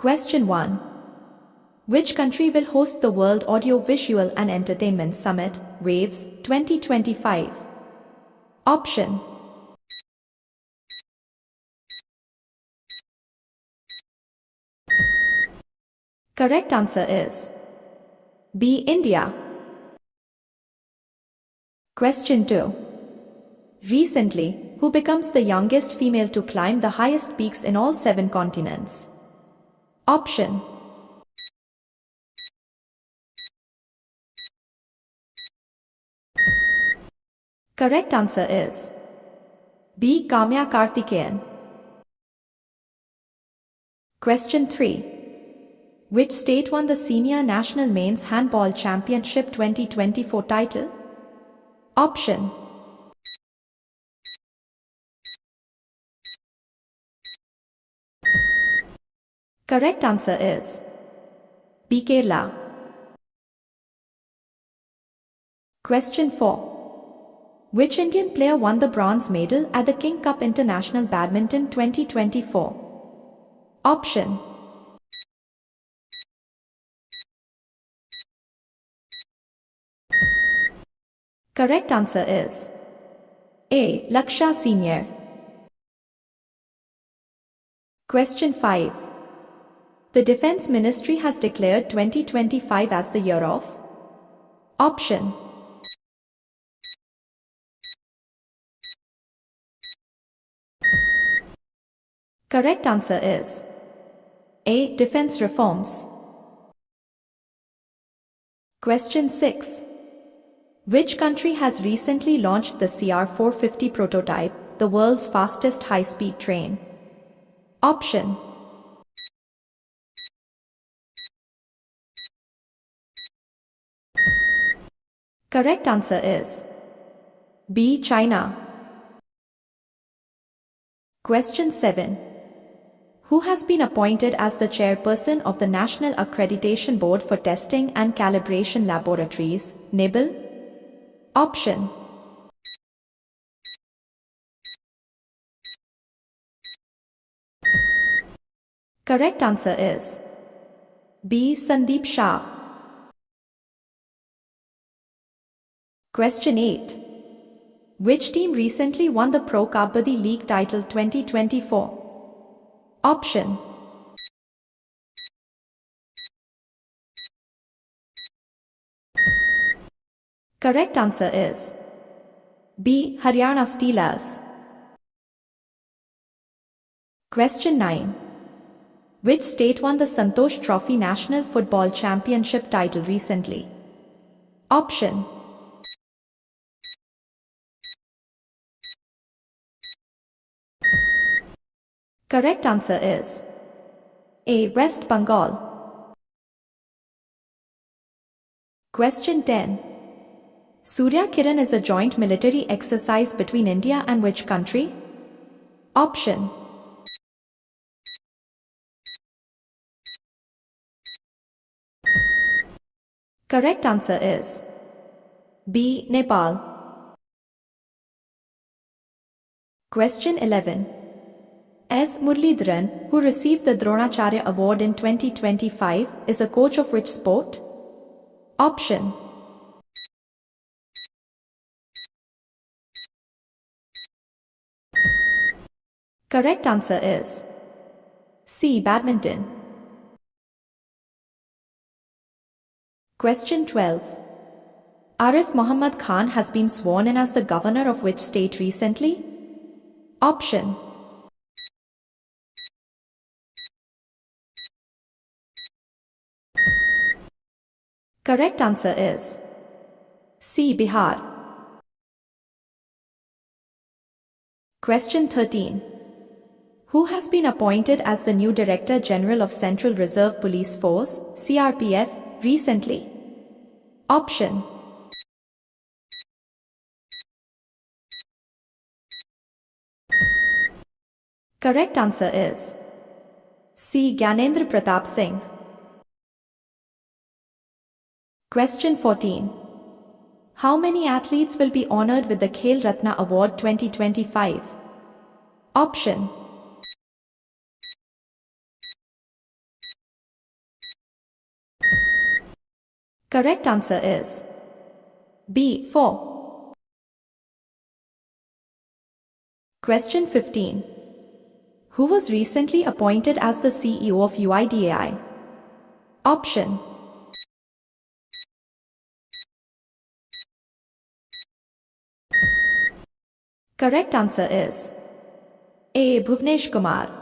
Question 1. Which country will host the World Audiovisual and Entertainment Summit, WAVES, 2025? Option. Correct answer is B. India. Question 2. Recently, who becomes the youngest female to climb the highest peaks in all 7 continents? Option. Correct answer is B. Kamya Karthikeyan. Question 3. Which state won the Senior National Men's Handball Championship 2024 title? Option. Correct answer is B. Kerala. Question 4. Which Indian player won the bronze medal at the King Cup International Badminton 2024? Option. Correct answer is A. Laksha Senior. Question 5. The Defense Ministry has declared 2025 as the year of? Option. Correct answer is A. Defense reforms. Question 6. Which country has recently launched the CR450 prototype, the world's fastest high-speed train? Option. Correct answer is B. China. Question 7. Who has been appointed as the chairperson of the National Accreditation Board for Testing and Calibration Laboratories, NIBL? Option. Correct answer is B. Sandeep Shah. Question 8. Which team recently won the Pro Kabaddi League title 2024? Option. Correct answer is B. Haryana Steelers. Question 9. Which state won the Santosh Trophy National Football Championship title recently? Option. Correct answer is A. West Bengal. Question 10. Surya Kiran is a joint military exercise between India and which country? Option. Correct answer is B. Nepal. Question 11. S. Muralidharan, who received the Dronacharya Award in 2025, is a coach of which sport? Option. Correct answer is C. Badminton. Question 12. Arif Muhammad Khan has been sworn in as the governor of which state recently? Option. Correct answer is C. Bihar. Question 13. Who has been appointed as the new Director General of Central Reserve Police Force, CRPF, recently? Option. Correct answer is C. Gyanendra Pratap Singh. Question 14. How many athletes will be honored with the Khel Ratna Award 2025? Option. Correct answer is B. 4. Question 15. Who was recently appointed as the CEO of UIDAI? Option. Correct answer is A. Bhuvnesh Kumar.